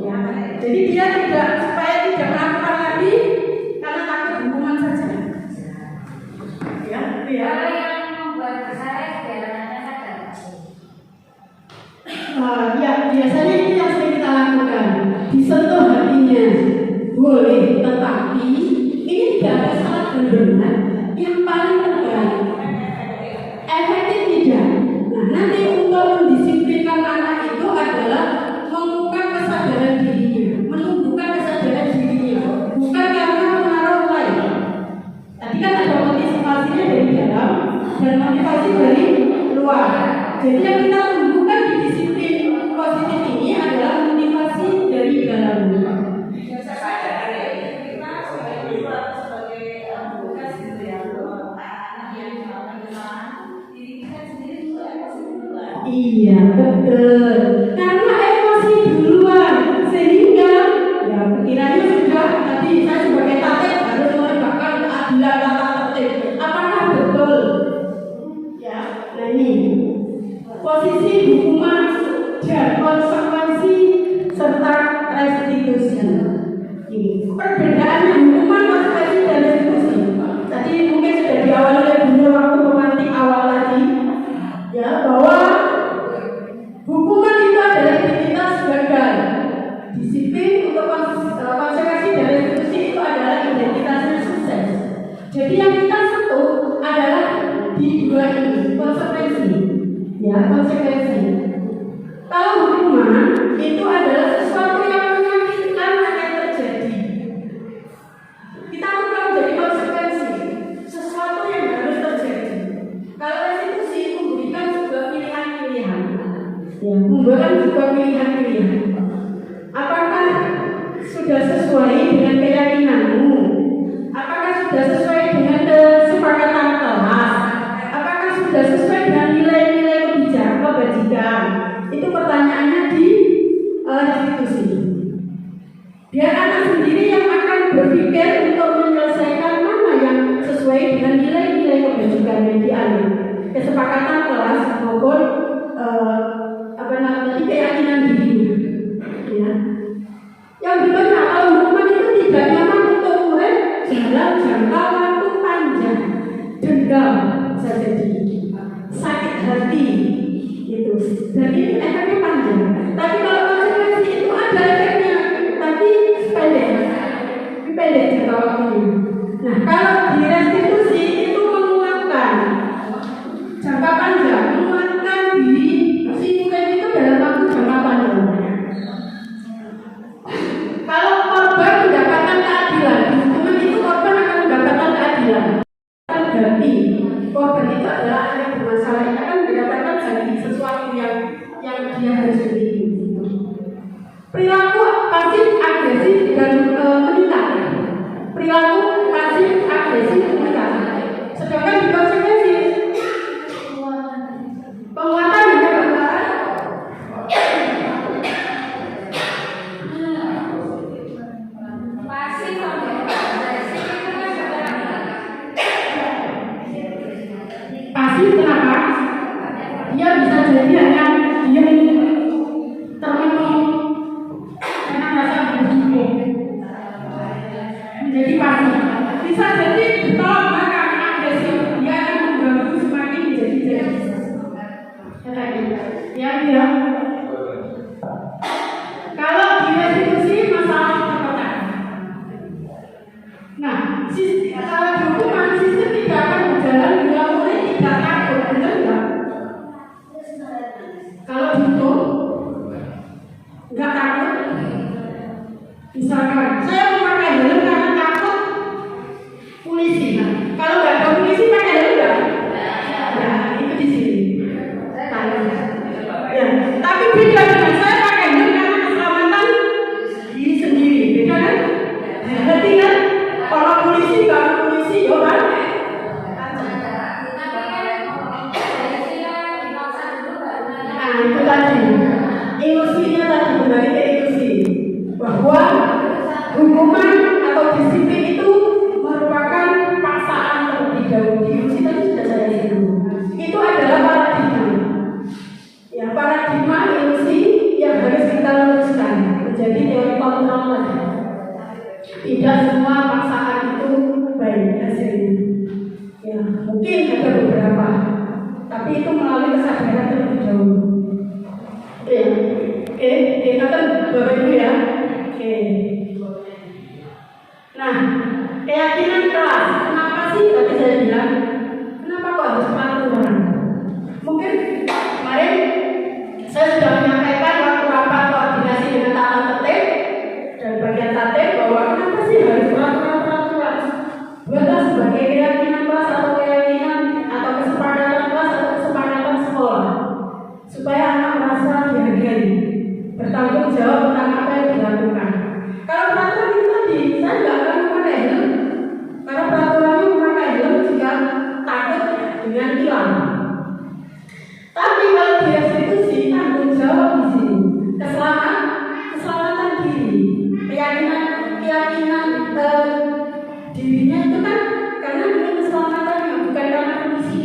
Ya. Jadi dia tidak supaya tidak melakukan lagi karena takut hukuman saja. Ya, ya. Yang membuat kesalahan biar anaknya sadar. Ya, biasanya ini yang sering kita lakukan. Disentuh hatinya boleh, tetapi ini tidak ada salah dan benar. Yang paling terbaik efektif tidak. Nah, nanti untuk mendisiplinkan anak itu adalah membuka kesadaran dirinya, menumbuhkan kesadaran dirinya, bukan karena menaruh lain. Tadi kan ada motivasinya dari dalam dan motivasi dari luar. Jadi yang kita tumbuhkan di disiplin positif ini adalah motivasi dari dalam. Iya, betul. Karena emosi duluan, sehingga ya pikirannya sudah tadi saya sebagai tatip harus menegakkan keadilan tata tertib. Apakah betul? Ya, nah ini posisi hukuman dan konsekuensi serta restitusi. Ini perbedaannya hukuman, konsekuensi dan restitusi. Tadi mungkin sudah diawali oleh Bunda waktu pemantik awal tadi, ya bahwa hukuman itu adalah identitas gagal, disiplin untuk konsekuensi dan restitusi itu adalah identitasnya sukses. Jadi yang kita sentuh adalah di dua ini konsekuensi. Ya, konsekuensi. Kalau hukuman itu adalah sesuatu yang menyakitkan akan terjadi. Kita bukan menjadi konsekuensi, sesuatu yang harus terjadi. Kalau restitusi memberikan sebuah pilihan-pilihan, ya, memberikan sebuah pilihan-pilihan. Apakah sudah sesuai dengan keyakinanmu? Apakah sudah sesuai dengan kesepakatan kelas? Apakah sudah sesuai dengan nilai-nilai kebajikan? Itu pertanyaannya di restitusi. Biar anak sendiri yang akan berpikir untuk menyelesaikan mana yang sesuai dengan nilai-nilai kebajikan yang diambil, kesepakatan kelas maupun keyakinan diri. Ya. Yang berikutnya, kalau hukuman itu tidak nyaman untuk murid dalam jangka waktu panjang, dendam bisa jadi, sakit hati gitu. Jadi efeknya panjang. Tapi kalau konsekuensi itu ada efeknya, tapi pendek jangka waktunya. Nah, kalau di restitusi itu menguatkan jangka panjang, menguatkan diri si murid itu dalam waktu jangka panjang. Kalau korban mendapatkan keadilan, hukuman itu korban akan mendapatkan keadilan. Ganti korban itu adalah anak yang bermasalah, ini akan mendapatkan ganti sesuatu yang dia harus beli. Perilaku pasif agresif dan meningkat. Perilaku pasif agresif meningkat. pasif kenapa? Dia bisa jadi hanya diam termenung karena rasa bersyukur menjadi pasif. Bisa jadi bertolak belakang agresif, dia akan mengganggu semakin menjadi ya dia. Kalau di restitusi masalah terpecah. Nah, kalau di hukuman sistem tidak akan berjalan bila murid tidak takut, benar nggak? Kalau dihukum nggak takut, misalkan saya memakai helm karena takut polisi. Nah, kalau nggak ada polisi pakai helm nggak? Ya, itu di sini. Ya, tapi beda dengan saya pakai helm karena keselamatan diri sendiri, beda kan? Berarti kan kalau polisi ya kan? Nah, itu tadi ilusinya tadi kembali ke ilusi bahwa hukuman atau disiplin itu merupakan paksaan terlebih dahulu. Ilusi tadi sudah saya singgung. Itu adalah paradigma. Ya, paradigma ilusi yang harus kita luruskan menjadi teori kontrol tadi. Tidak semua paksaan itu baik hasilnya. Ya, mungkin ada beberapa, tapi itu melalui kesadaran terlebih dahulu. Oke, kata Bapak Ibu ya. Oke. Nah, keyakinan kelas. Kenapa sih tadi saya bilang? Kenapa kok harus peraturan? Mungkin kemarin saya sudah menyampaikan waktu rapat koordinasi dengan tata tertib dan bagian tatip bahwa kenapa sih harus peraturan? Buatlah sebagai keyakinan kelas atau keyakinan atau kesepakatan kelas atau kesepakatan sekolah supaya anak merasa dihargai, bertanggung jawab tentang apa yang dilakukan. Kalau peraturan itu tadi, saya nggak akan memakai helm karena peraturannya memakai helm jika takut dengan tilang. Tapi kalau di restitusi tanggung jawab di sini keselamatan diri, keyakinan dirinya itu kan karena ingin keselamatannya bukan karena kondisi.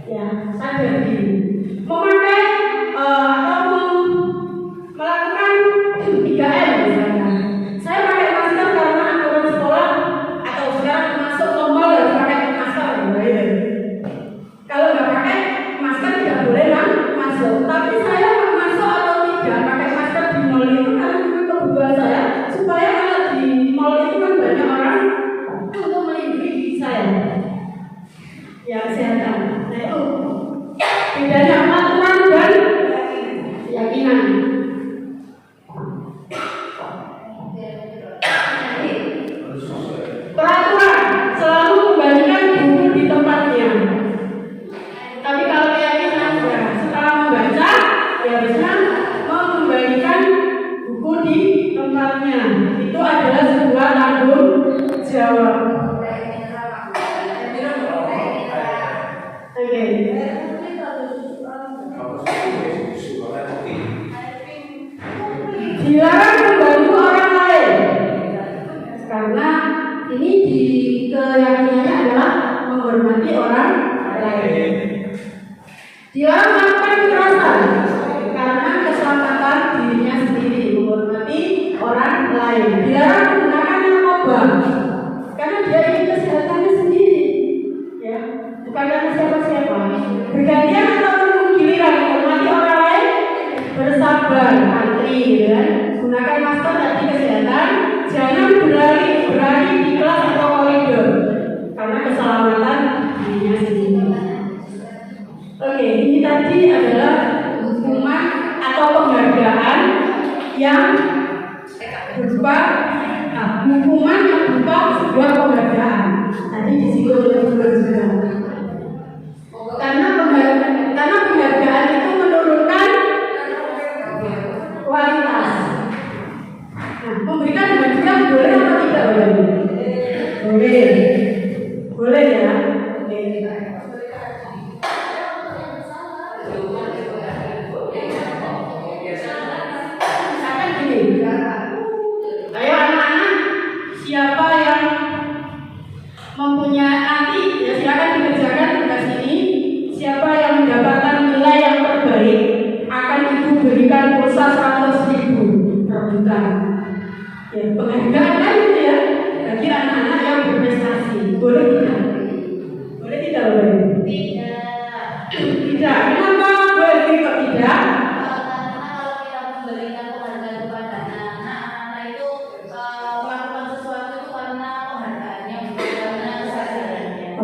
Ya, sadar diri. Memakai atau melakukan 3M misalnya. Saya pakai masker karena aturan sekolah atau sekarang masuk normal harus pakai masker. Kalau nggak pakai masker tidak boleh masuk. Tapi saya masuk atau tidak pakai masker di mall itu karena memang kebutuhan saya supaya kalau di mall itu kan banyak orang untuk melindungi diri saya. Ya, kesehatan. Nah itu bedanya aturan dan keyakinan. Peraturan selalu kembalikan buku di tempatnya. Tapi kalau keyakinan ya setelah membaca ya bisa mengembalikan buku di tempatnya. Itu adalah sebuah tanggung jawab. Oke. Dilarang membantu orang lain karena ini di keyakinannya adalah menghormati orang lain. Dilarang melakukan kekerasan karena keselamatan dirinya sendiri, menghormati orang lain. Dilarang menggunakan narkoba karena dia ingin kesehatannya sendiri, ya, bukan karena siapa-siapa. Bergantian atau menunggu giliran menghormati orang lain, bersabar, antri, gitu kan. Gunakan masker tadi kesehatan, jangan berlari di kelas atau koridor karena keselamatan dirinya sendiri. Oke, ini tadi adalah hukuman atau penghargaan yang berupa hukuman yang berupa sebuah penghargaan. Tadi disinggung oleh juga. Karena penghargaan itu menurunkan kualitas. Nah, memberikan hadiah boleh atau tidak boleh? Boleh ya. Misalkan gini, ayo anak-anak, siapa yang mempunyai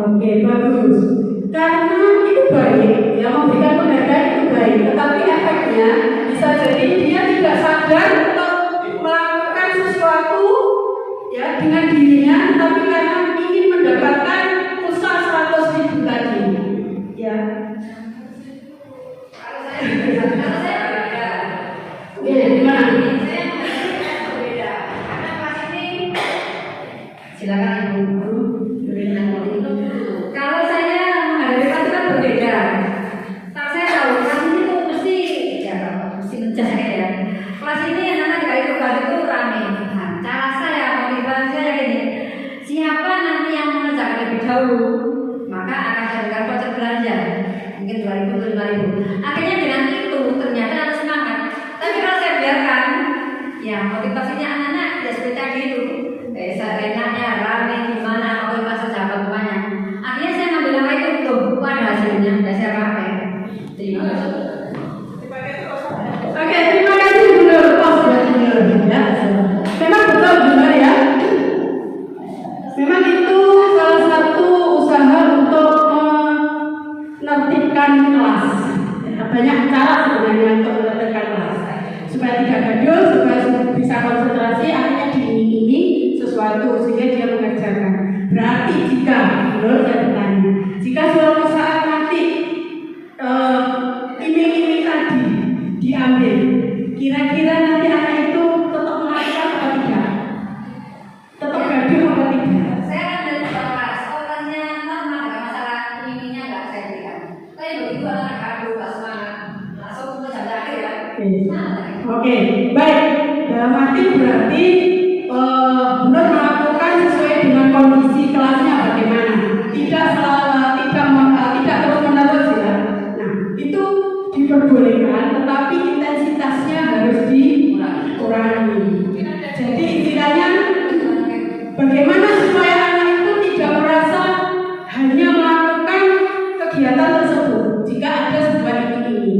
Oke, bagus. Karena itu baik, ya memberikan penghargaan itu baik, tetapi efeknya bisa jadi dia tidak sadar untuk melakukan sesuatu ya dengan dirinya, tapi karena ingin mendapatkan pulsa 100.000 tadi, ya. Oke, gimana? Silakan Ibu. Kalau saya menghadapi kelas itu kan berbeda. Kalau saya tahu kelas ini tuh mesti ngecas ya. Kelas ini yang nanti kali kelas itu rame. Nah, cara saya motivasi saya gini. Siapa nanti yang mengerjakan lebih dahulu, maka akan saya berikan voucher belanja. Mungkin 2.000 Akhirnya dengan itu ternyata ada semangat. Tapi kalau saya biarkan, ya motivasinya anak-anak ya seperti tadi itu. Seenaknya rame gimana mau pas sahabat rumahnya. Akhirnya saya ngambil nama itu tuh ada hasilnya dan saya pakai. Terima kasih. Oke, terima kasih Bu Nur. Oh, sudah benar ya. Memang betul benar ya. Memang itu salah satu usaha untuk menertibkan kelas. Banyak cara sebenarnya untuk menertibkan kelas supaya tidak gaduh, supaya bisa konsentrasi. Akhirnya diiming-iming sesuatu sehingga dia mengerjakan. Berarti jika, menurut saya bertanya, jika suatu saat nanti iming-iming tadi diambil, kira-kira nanti anak itu tetap melakukan atau tidak? Tetap gaduh atau tidak? Saya akan dari kelas, kelasnya normal, nggak masalah imingnya nggak saya berikan. Tapi begitu anak gaduh, nggak semangat, langsung ke jam akhir ya. Oke, baik. Dalam arti berarti benar melakukan sesuai dengan kondisi kelasnya bagaimana, tidak terus menerus ya. Nah itu diperbolehkan, tetapi intensitasnya harus dikurangi. Jadi istilahnya bagaimana supaya anak itu tidak merasa hanya melakukan kegiatan tersebut jika ada sebuah ini,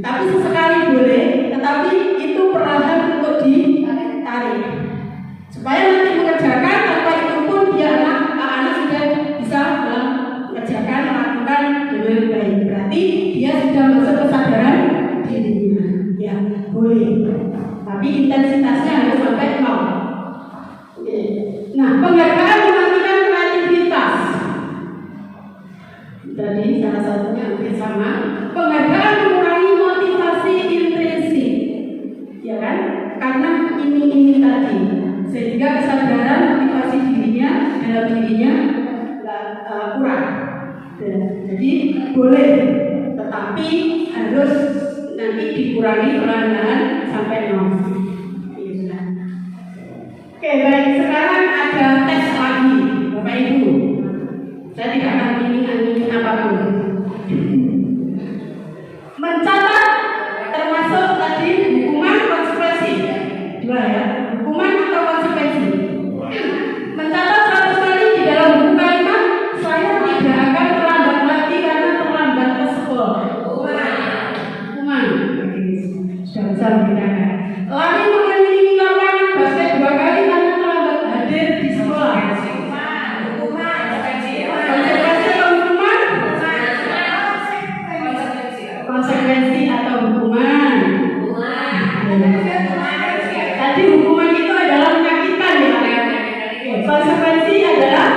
tapi sesekali boleh, tetapi itu perlahan untuk ditarik. Supaya nanti mengerjakan tanpa itu pun dia anak sudah bisa mengerjakan, melakukan dengan baik. Berarti dia sudah masuk kesadaran dirinya. Ya, boleh. Tapi intensitasnya harus sampai 0. Oke. Nah, penghargaan mematikan kreativitas. Tadi salah satunya hampir sama. Penghargaan mengurangi motivasi intrinsik. Ya kan? Karena ini tadi. Sehingga kesadaran motivasi dirinya dalam dirinya kurang. Jadi boleh, tetapi harus nanti dikurangi perlahan-lahan sampai 0. Oke, baik. Sekarang ada tes lagi, Bapak Ibu. Saya tidak akan ingin apapun. Mencatat termasuk tadi hukuman konsekuensi. 2 ya. Hukuman atau konsekuensi. Mencatat 100 kali di dalam buku kalimat, saya tidak akan terlambat lagi karena terlambat ke sekolah. Hukuman. Sudah bisa membedakan. Lari mengelilingi lapangan basket 2 kali karena terlambat hadir di sekolah. Konsekuensi atau hukuman? Konsekuensi atau hukuman? Tadi hukuman itu adalah menyakitkan ya. Konsekuensi adalah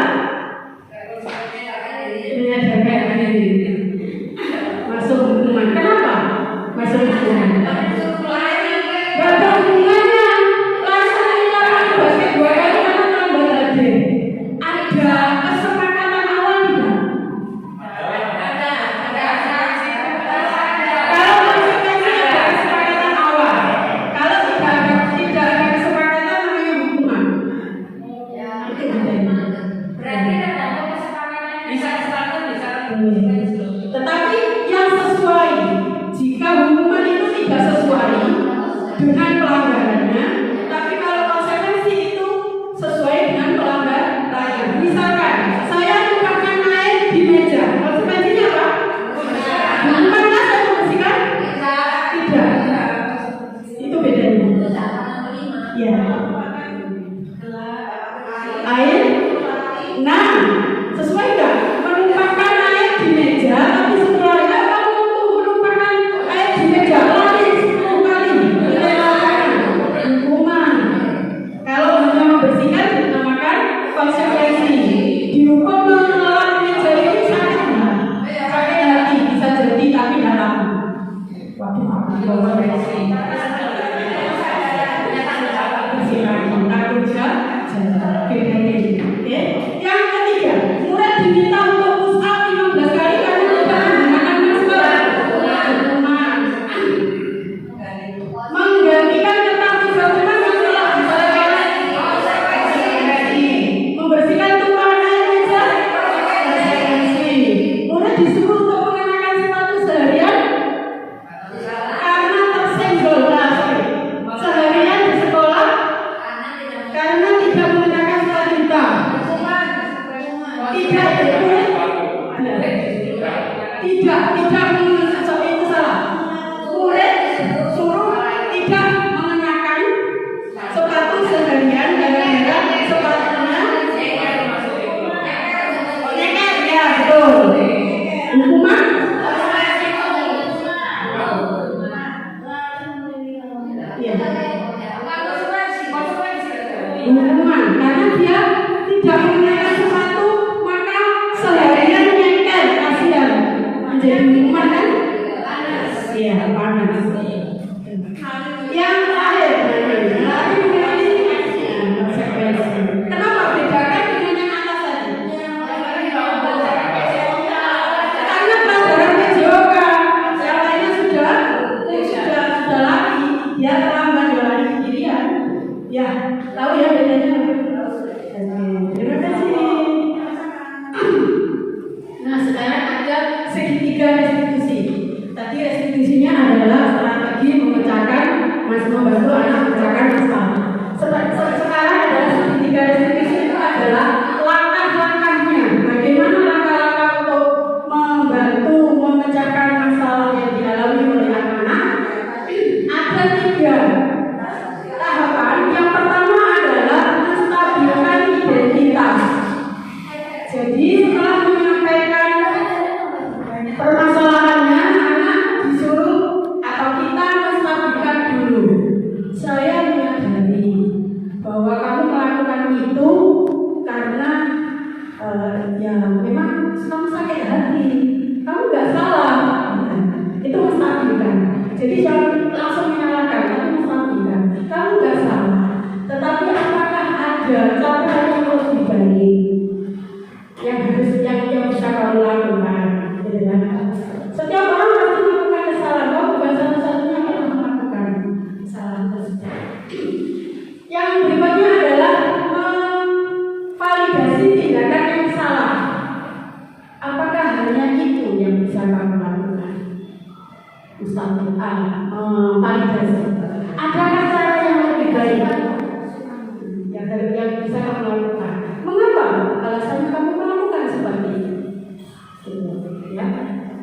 menyadarkan diri. Masuk hukuman. Kenapa? Masuk hukuman. Berapa hubungannya? Langsung dilakukan basket 2 kali karena terlambat hadir. Ada kesepakatan awal tidak? Kalau konsekuensi ada kesepakatan awal. Kalau tidak ada kesepakatan namanya hukuman. Itu bedanya. Berarti ada kesepakatan bisa Tetapi yang sesuai, jika hukuman itu tidak sesuai dengan pelanggarannya, tapi kalau konsekuensi itu sesuai dengan pelanggarannya. Misalkan saya lupakan air di meja, konsekuensinya apa? Hukuman saya membersihkan? Tidak. Itu bedanya. Ya. Air. Nah, sesuai nggak? Jadi setelah menyampaikan permasalahannya, anak disuruh atau kita menstabilkan dulu. Saya menyadari bahwa kamu melakukan itu karena ya memang kamu sakit hati. Kamu nggak salah. Itu menstabilkan. Jadi jangan langsung menyalahkan, tapi menstabilkan. Kamu nggak salah. Tetapi apakah ada cara yang lebih baik yang bisa kamu lakukan? Gitu kan? Setiap orang pasti melakukan kesalahan. Kamu bukan satu-satunya yang melakukan kesalahan tersebut. Yang berikutnya adalah memvalidasi tindakan yang salah. Apakah hanya itu yang bisa kamu lakukan? Validasi. Adakah cara yang lebih baik yang bisa kamu lakukan? Mengapa alasan kamu melakukan seperti itu? Ya.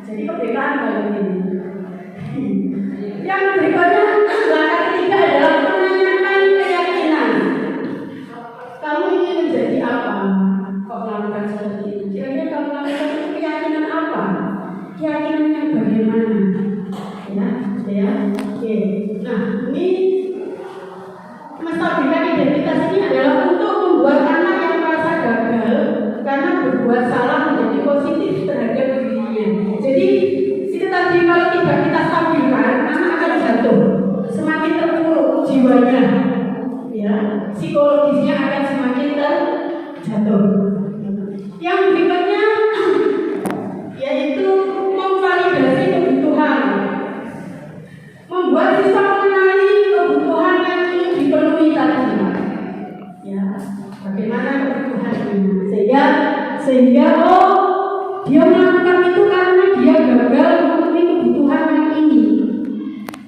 Jadi kebekaan dalam ini. Yang berikutnya, langkah ketiga adalah menanyakan keyakinan. Kamu ingin menjadi apa? Kok melakukan seperti itu? Kira-kira kamu melakukan itu keyakinan apa? Keyakinan yang bagaimana? Ya. Oke. Nah, ini menstabilkan identitas ini adalah untuk membuat anak yang merasa gagal karena berbuat salah menjadi positif terhadap dirinya. Jadi itu tadi kalau tidak kita stabilkan, anak akan jatuh, semakin terpuruk jiwanya, ya, psikologisnya akan semakin terjatuh. Yang berikutnya yaitu memvalidasi kebutuhan, membuat siswa mengenali kebutuhan yang ingin dipenuhi tadi. Ya, bagaimana kebutuhan ini? Sehingga dia melakukan itu karena dia gagal memenuhi kebutuhan yang ini.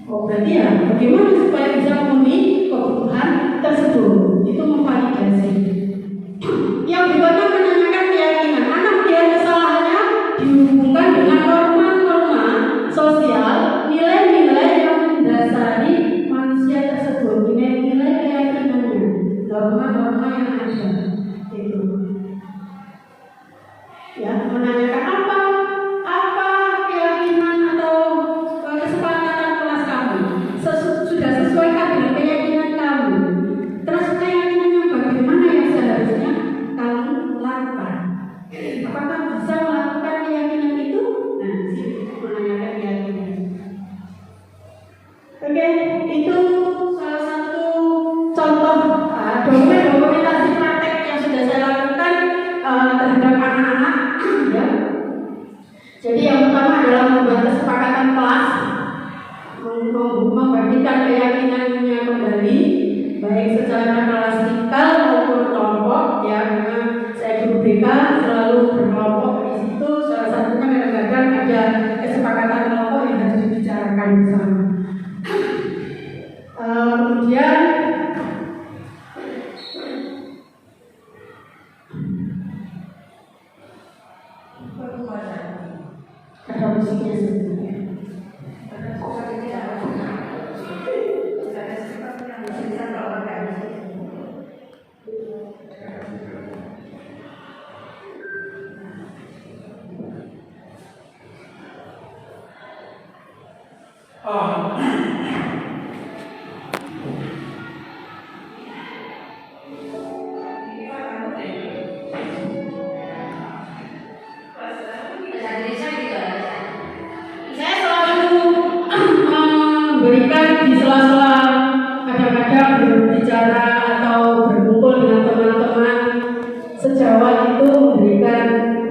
Berarti ya, bagaimana supaya bisa memenuhi kebutuhan tersebut? Itu memvalidasi. Yang berikutnya menanyakan keyakinan. Anak melihat kesalahannya dihubungkan dengan norma-norma sosial, nilai-nilai yang mendasari manusia tersebut, nilai-nilai keyakinannya, norma-norma yang ada. Itu. Ya, menanyakan apa keyakinan atau kesepakatan kelas kamu sudah sesuaikah dengan keyakinan kamu? Terus keyakinan yang bagaimana yang seharusnya kamu lakukan? Apakah bisa melakukan keyakinan itu? Nah, menanyakan keyakinan. Oke, itu salah satu contoh dokumentasi praktek yang sudah saya lakukan terhadap anak-anak. Ya. Jadi yang pertama adalah membuat kesepakatan kelas, membagikan keyakinannya kembali, baik secara klasikal maupun kelompok. Ya, karena saya guru BK selalu berkelompok di situ. Salah satunya kadang-kadang ada kesepakatan kelompok yang harus dibicarakan bersama. Kemudian ada musiknya sebenarnya. Saya selalu memberikan di sela-sela kadang-kadang berbicara atau berkumpul dengan teman-teman sejawat itu memberikan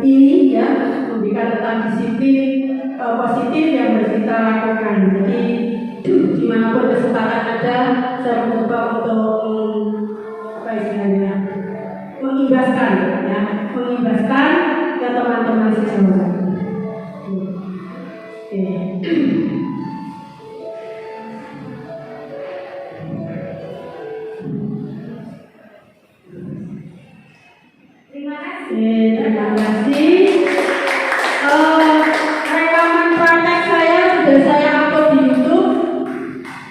ini, ya, memberikan tentang disiplin positif yang harus kita lakukan. Jadi dimanapun kesempatan ada, saya mencoba untuk mengimbaskan, ya, mengimbaskan ke teman-teman sejawat. Terima kasih. Rekaman praktek saya sudah saya upload di YouTube.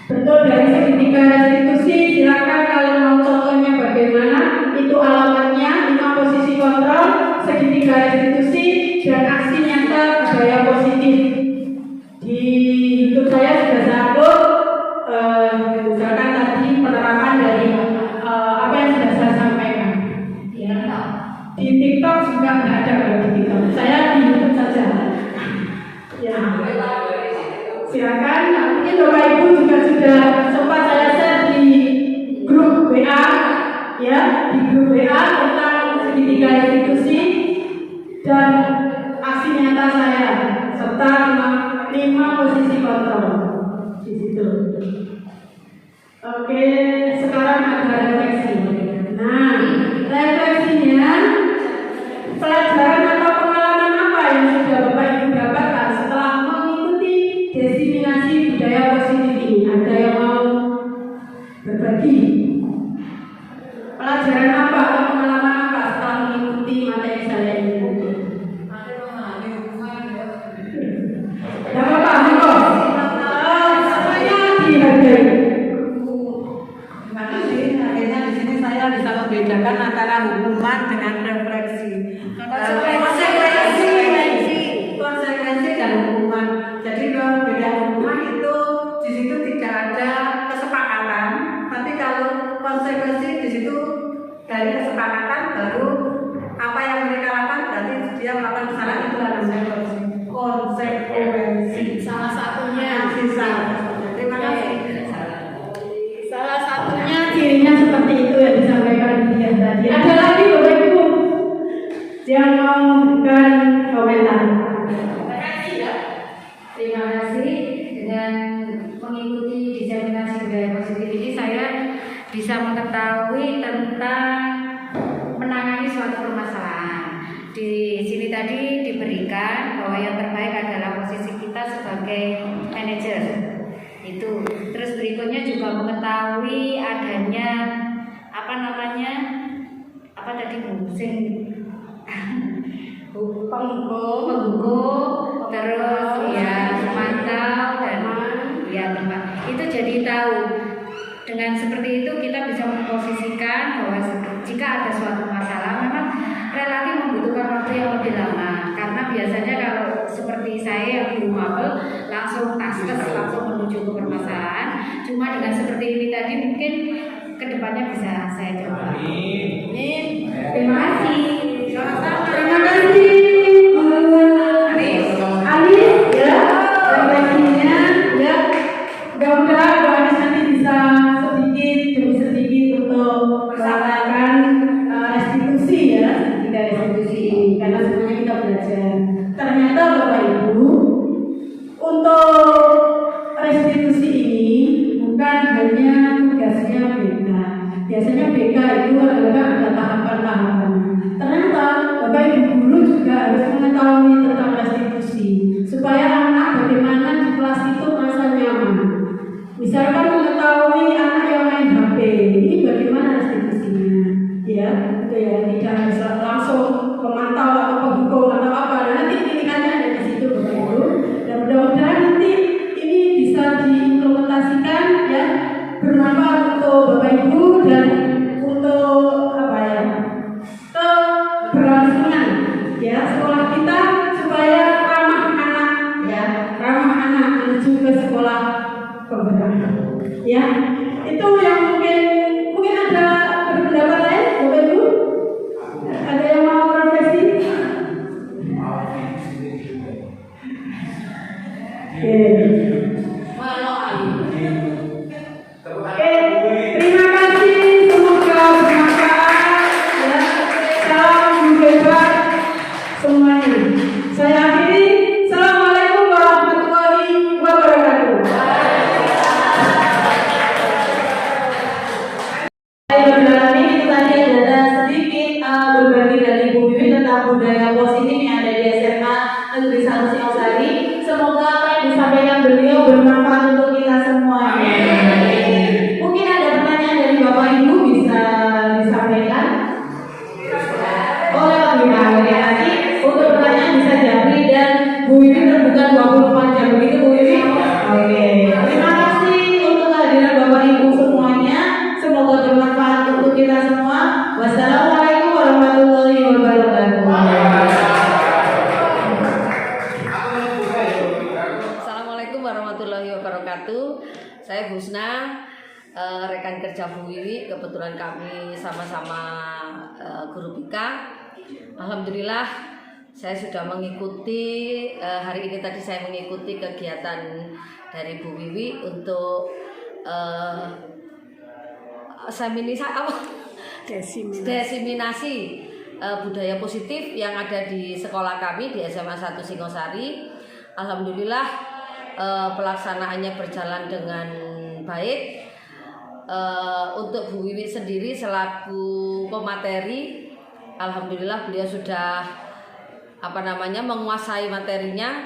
Betul dari segitiga restitusi. Silakan kalau mau contohnya bagaimana. Itu alamatnya, 5 posisi kontrol segitiga tiga institusi dan aksi nyata budaya positif. Di YouTube saya sudah saya upload, misalkan tadi penerapan dari apa yang sudah saya sampaikan. Ya. Di TikTok juga nggak ada kalau di TikTok. Saya di YouTube saja. Ya. Silakan. Nah, mungkin Bapak Ibu juga sudah sempat saya share di grup WA, ya, di grup WA tentang segitiga institusi dan aksi nyata saya serta 5 posisi kontrol di situ. Oke, sekarang ada refleksi. Nah, refleksinya pelajaran atau pengalaman apa yang sudah Bapak Ibu dapatkan setelah mengikuti diseminasi budaya positif ini? Ada yang mau berbagi? Pelajaran apa atau pengalaman apa setelah mengikuti materi saya ini? Tidak apa-apa, semuanya dihargai. Terima kasih. Akhirnya di sini saya bisa membedakan antara hukuman dengan refleksi. Konsekuensi dan hukuman. Jadi kalau beda hukuman itu di situ tidak ada kesepakatan. Tapi kalau konsekuensi di situ dari kesepakatan baru apa yang mereka lakukan berarti dia melakukan kesalahan, itu namanya konsekuensi. Salah satunya Sisa. Terima kasih. Salah satunya cirinya seperti itu yang disampaikan dia tadi. Ada lagi Bapak Ibu yang mau memberikan komentar? Terima kasih ya. Terima kasih. Dengan mengikuti diseminasi budaya positif ini saya bisa mengetahui tentang menangani suatu permasalahan. Di sini tadi diberikan bahwa yang terbaik adalah posisi kita sebagai manajer. Itu. Terus berikutnya juga mengetahui adanya apa tadi musing penghukum, terus ya memantau dan ya teman itu jadi tahu. Dengan seperti itu kita bisa memposisikan bahwa jika ada suatu masalah memang relatif membutuhkan waktu yang lebih lama, karena biasanya kalau seperti saya yang belum mabel langsung taskes langsung menuju ke permasalahan. Cuma dengan seperti ini tadi mungkin kedepannya bisa saya coba. Amin. Terima kasih. Terima kasih Anis ya, refleksinya ya. Mudah-mudahan Bu Anis nanti bisa sedikit demi sedikit untuk melakukan restitusi ya, tidak restitusi ini karena semuanya kita belajar. Ternyata Bapak Ibu untuk restitusi ini bukan hanya tugasnya BK. Biasanya BK itu adalah ada tahapan-tahapan. Ternyata Bapak Ibu guru juga harus mengetahui tentang restitusi supaya anak bagaimana di kelas itu merasa nyaman. Misalkan mengetahui anak yang main HP, ini bagaimana restitusinya, ya, itu ya, tidak harus langsung memantau atau penghukum atau apa. Nanti pilihannya ada di situ Bapak Ibu. Dan mudah-mudahan nanti ini bisa diimplementasikan ya, bermanfaat untuk Bapak Ibu dan untuk apa ya, keberlangsungan ya sekolah kita supaya ramah anak ya, ramah anak menuju ke sekolah pembenahan ya. Itu yang mungkin ada berpendapat lain Bapak Ibu? Ada yang mau refleksi? Oke, terima kasih, semoga bermanfaat ya. Salam hebat semuanya. Saya akhiri. Assalamualaikum warahmatullahi wabarakatuh. Itu tadi ada sedikit berbagi dari Bu Wiwi tentang budaya positif yang ada di SMA Negeri 1 Singosari. Semoga apa yang disampaikan beliau bermanfaat untuk kita semuanya. Mungkin ada pertanyaan dari Bapak Ibu bisa disampaikan. Oleh Pak Bina, nanti untuk pertanyaan bisa Jabri dan Bu Wiwi terbuka 24 jam begitu Bu Wiwi. Oke. Terima kasih untuk kehadiran Bapak Ibu semuanya. Semoga bermanfaat untuk kita semua. Wassalamualaikum warahmatullahi wabarakatuh. gereja Bu Wiwi, kebetulan kami sama-sama guru BK. Alhamdulillah saya sudah mengikuti hari ini tadi saya mengikuti kegiatan dari Bu Wiwi untuk desiminasi budaya positif yang ada di sekolah kami di SMA 1 Singosari. Alhamdulillah pelaksanaannya berjalan dengan baik. Untuk Bu Wiwi sendiri selaku pemateri, alhamdulillah beliau sudah menguasai materinya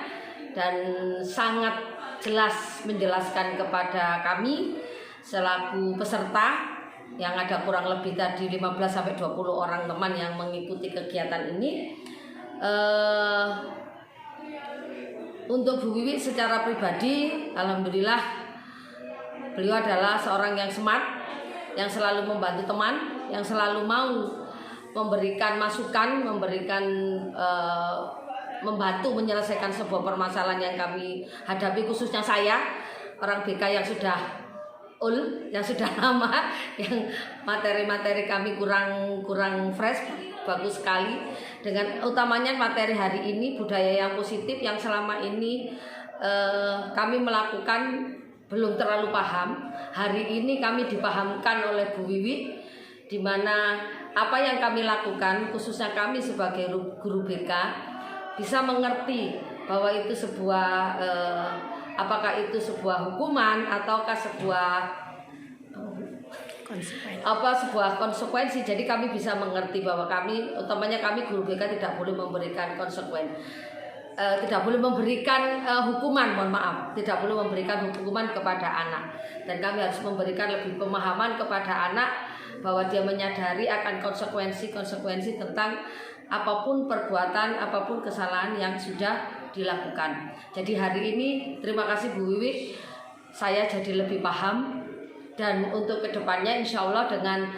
dan sangat jelas menjelaskan kepada kami selaku peserta yang ada kurang lebih tadi 15-20 orang teman yang mengikuti kegiatan ini. Untuk Bu Wiwi secara pribadi, alhamdulillah beliau adalah seorang yang smart, yang selalu membantu teman, yang selalu mau memberikan masukan, membantu menyelesaikan sebuah permasalahan yang kami hadapi, khususnya saya, orang BK yang sudah yang sudah lama, yang materi-materi kami kurang fresh, bagus sekali. Dengan utamanya materi hari ini budaya yang positif yang selama ini kami melakukan belum terlalu paham. Hari ini kami dipahamkan oleh Bu Wiwi, di mana apa yang kami lakukan, khususnya kami sebagai guru BK, bisa mengerti bahwa itu sebuah apakah itu sebuah hukuman ataukah sebuah konsekuensi. Jadi kami bisa mengerti bahwa kami, utamanya kami guru BK tidak boleh memberikan tidak boleh memberikan hukuman, tidak boleh memberikan hukuman kepada anak, dan kami harus memberikan lebih pemahaman kepada anak bahwa dia menyadari akan konsekuensi tentang apapun perbuatan, apapun kesalahan yang sudah dilakukan. Jadi hari ini terima kasih Bu Wiwi, saya jadi lebih paham, dan untuk kedepannya insya Allah dengan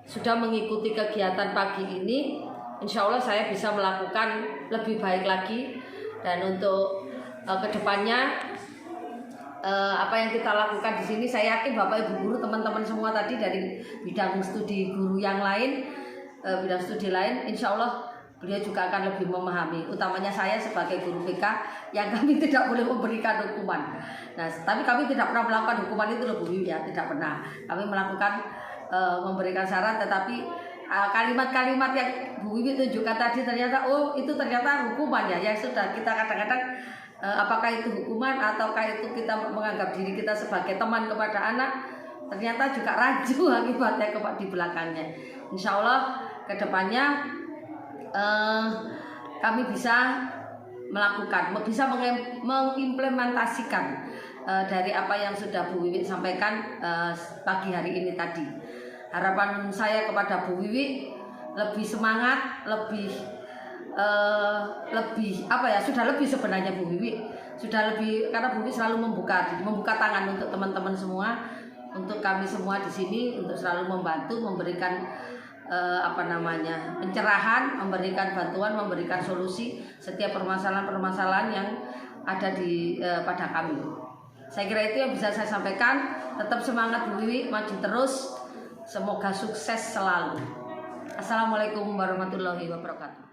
sudah mengikuti kegiatan pagi ini, insya Allah saya bisa melakukan lebih baik lagi. Dan untuk kedepannya apa yang kita lakukan di sini, saya yakin Bapak Ibu guru, teman-teman semua tadi dari bidang studi guru yang lain, bidang studi lain, insya Allah beliau juga akan lebih memahami. Utamanya saya sebagai guru BK yang kami tidak boleh memberikan hukuman. Nah, tapi kami tidak pernah melakukan hukuman itu loh Bu Wiwi ya, tidak pernah. Kami melakukan memberikan saran, tetapi kalimat-kalimat yang Bu Wiwi tunjukkan tadi ternyata itu ternyata hukuman ya, yang sudah kita kadang-kadang apakah itu hukuman ataukah itu kita menganggap diri kita sebagai teman kepada anak, ternyata juga rancu akibatnya di belakangnya. Insya Allah kedepannya kami bisa melakukan, bisa mengimplementasikan dari apa yang sudah Bu Wiwi sampaikan pagi hari ini tadi. Harapan saya kepada Bu Wiwi lebih semangat, sudah lebih sebenarnya Bu Wiwi, sudah lebih, karena Bu Wiwi selalu membuka tangan untuk teman-teman semua, untuk kami semua di sini, untuk selalu membantu, memberikan pencerahan, memberikan bantuan, memberikan solusi setiap permasalahan-permasalahan yang ada pada kami. Saya kira itu yang bisa saya sampaikan. Tetap semangat Bu Wiwi, maju terus. Semoga sukses selalu. Assalamualaikum warahmatullahi wabarakatuh.